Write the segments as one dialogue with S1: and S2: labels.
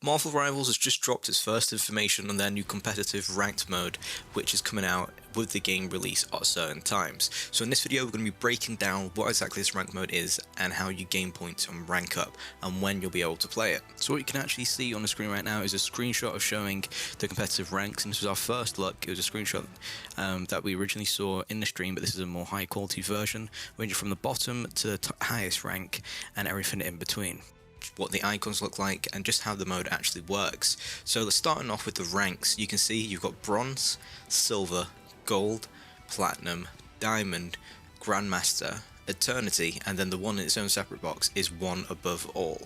S1: Marvel Rivals has just dropped its first information on their new competitive ranked mode, which is coming out with the game release at certain times. So in this video we're going to be breaking down what exactly this ranked mode is and how you gain points and rank up and when you'll be able to play it. So what you can actually see on the screen right now is a screenshot of showing the competitive ranks, and this was our first look. It was a screenshot that we originally saw in the stream, but this is a more high quality version, ranging from the bottom to the highest rank and everything in between. What the icons look like and just how the mode actually works. So starting off with the ranks, you can see you've got bronze, silver, gold, platinum, diamond, grandmaster, eternity, and then the one in its own separate box is one above all.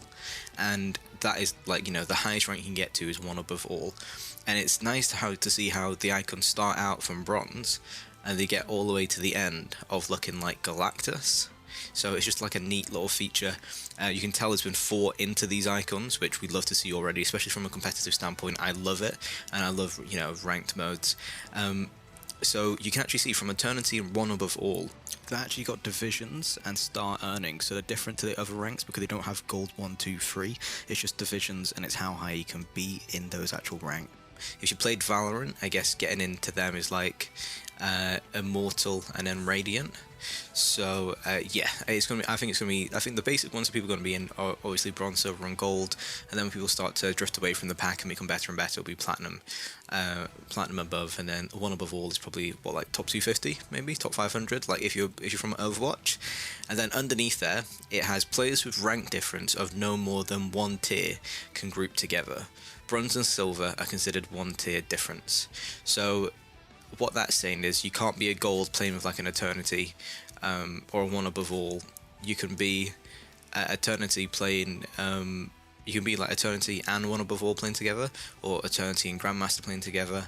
S1: And that is like, the highest rank you can get to is one above all. And it's nice to see how the icons start out from bronze and they get all the way to the end of looking like Galactus. So it's just like a neat little feature. You can tell there's been thought into these icons, which we'd love to see already, especially from a competitive standpoint. I love it, and I love ranked modes. So you can actually see from Eternity and One Above All, they actually got divisions and star earnings, so they're different to the other ranks because they don't have gold 1, 2, 3. It's just divisions, and it's how high you can be in those actual ranks. If you played Valorant, I guess getting into them is like Immortal and then Radiant. So yeah, it's gonna be. I think the basic ones that people are gonna be in are obviously bronze, silver, and gold. And then when people start to drift away from the pack and become better and better, it'll be platinum, platinum above, and then one above all is probably like top 250, maybe top 500. Like if you're from Overwatch, and then underneath there it has players with rank difference of no more than one tier can group together. Bronze and silver are considered one tier difference. So what that's saying is you can't be a gold playing with like an Eternity or a one above all. You can be Eternity playing you can be like Eternity and one above all playing together, or Eternity and Grandmaster playing together,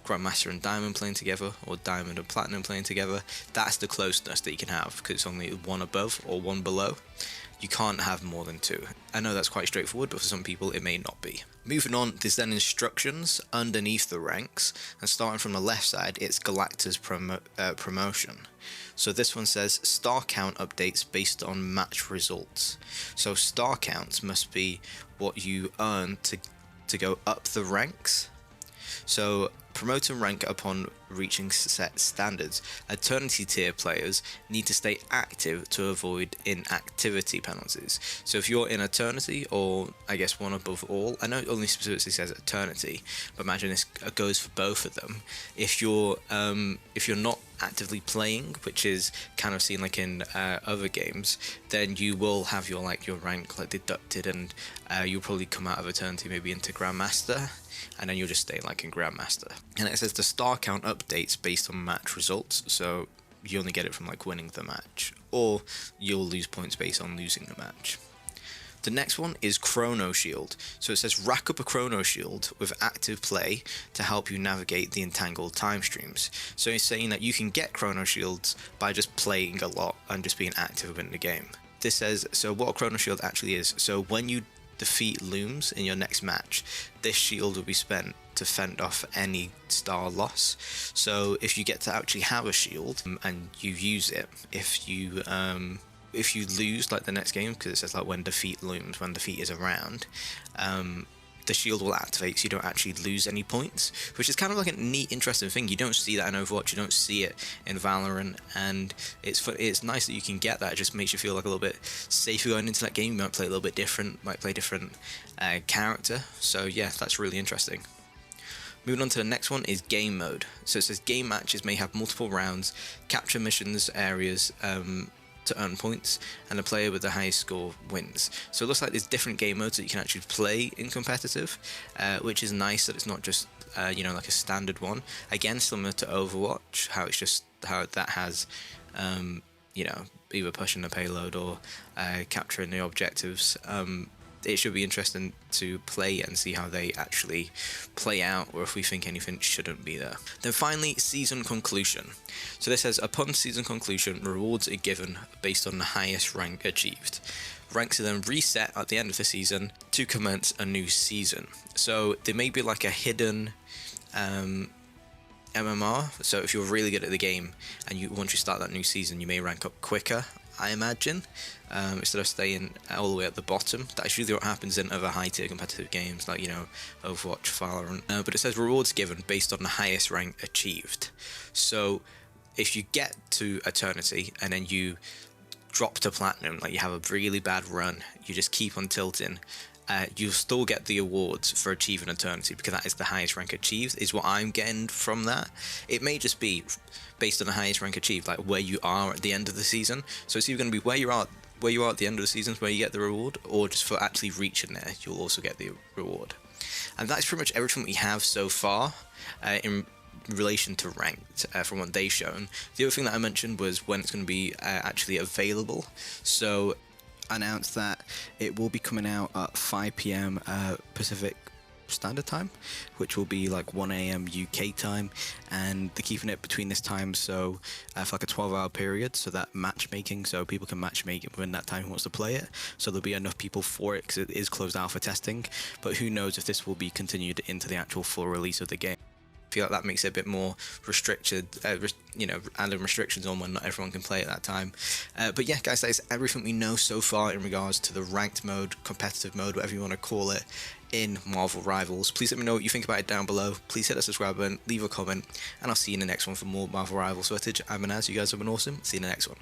S1: Grandmaster and Diamond playing together, or Diamond and Platinum playing together. That's the closeness that you can have, because it's only one above or one below. You can't have more than two. I know that's quite straightforward, but for some people it may not be. Moving on, there's then instructions underneath the ranks, and starting from the left side, it's Galactus promotion. So this one says star count updates based on match results. So star counts must be what you earn to go up the ranks. So promote and rank upon reaching set standards. Eternity tier players need to stay active to avoid inactivity penalties. So if you're in Eternity, or I guess one above all, I know it only specifically says Eternity, but imagine this goes for both of them. If you're not actively playing, which is kind of seen like in other games, then you will have your rank like deducted, and you'll probably come out of Eternity maybe into Grandmaster, and then you'll just stay like in Grandmaster. And it says the star count updates based on match results, so you only get it from like winning the match, or you'll lose points based on losing the match. The next one is Chrono Shield. So it says rack up a Chrono Shield with active play to help you navigate the entangled time streams. So it's saying that you can get Chrono Shields by just playing a lot and just being active in the game. This says, so what a Chrono Shield actually is, so when you defeat Looms in your next match, this shield will be spent to fend off any star loss. So if you get to actually have a shield and you use it, if you lose like the next game, because it says like when defeat looms, when defeat is around, the shield will activate so you don't actually lose any points, which is kind of like a neat, interesting thing. You don't see that in Overwatch, you don't see it in Valorant, and it's nice that you can get that. It just makes you feel like a little bit safer going into that game. You might play a little bit different, might play different character. So yeah, that's really interesting. Moving on to the next one is game mode. So it says game matches may have multiple rounds, capture missions areas to earn points, and the player with the highest score wins. So it looks like there's different game modes that you can actually play in competitive, which is nice that it's not just like a standard one. Again, similar to Overwatch, how that has either pushing the payload or capturing the objectives. It should be interesting to play and see how they actually play out, or if we think anything shouldn't be there. Then finally, season conclusion. So this says, upon season conclusion, rewards are given based on the highest rank achieved. Ranks are then reset at the end of the season to commence a new season. So there may be like a hidden MMR. So if you're really good at the game and once you start that new season, you may rank up quicker. I imagine, instead of staying all the way at the bottom. That's usually what happens in other high-tier competitive games, like, you know, Overwatch, Valorant. But it says rewards given based on the highest rank achieved. So if you get to Eternity and then you drop to Platinum, like you have a really bad run, you just keep on tilting, you'll still get the awards for achieving Eternity, because that is the highest rank achieved, is what I'm getting from that. It may just be based on the highest rank achieved, like where you are at the end of the season. So it's either going to be where you are at the end of the season where you get the reward, or just for actually reaching there, you'll also get the reward. And that's pretty much everything we have so far in relation to ranked from what they've shown. The other thing that I mentioned was when it's going to be actually available. So announced that it will be coming out at 5 p.m. Pacific Standard Time, which will be like 1 a.m. UK time, and they're keeping it between this time, so for like a 12-hour period, so that matchmaking, so people can matchmake it within that time who wants to play it, so there'll be enough people for it because it is closed out for testing. But who knows if this will be continued into the actual full release of the game. I feel like that makes it a bit more restricted, you know, adding restrictions on when not everyone can play at that time. But yeah, guys, that is everything we know so far in regards to the ranked mode, competitive mode, whatever you want to call it, in Marvel Rivals. Please let me know what you think about it down below. Please hit the subscribe button, leave a comment, and I'll see you in the next one for more Marvel Rivals footage. I'm Manaz, you guys have been awesome. See you in the next one.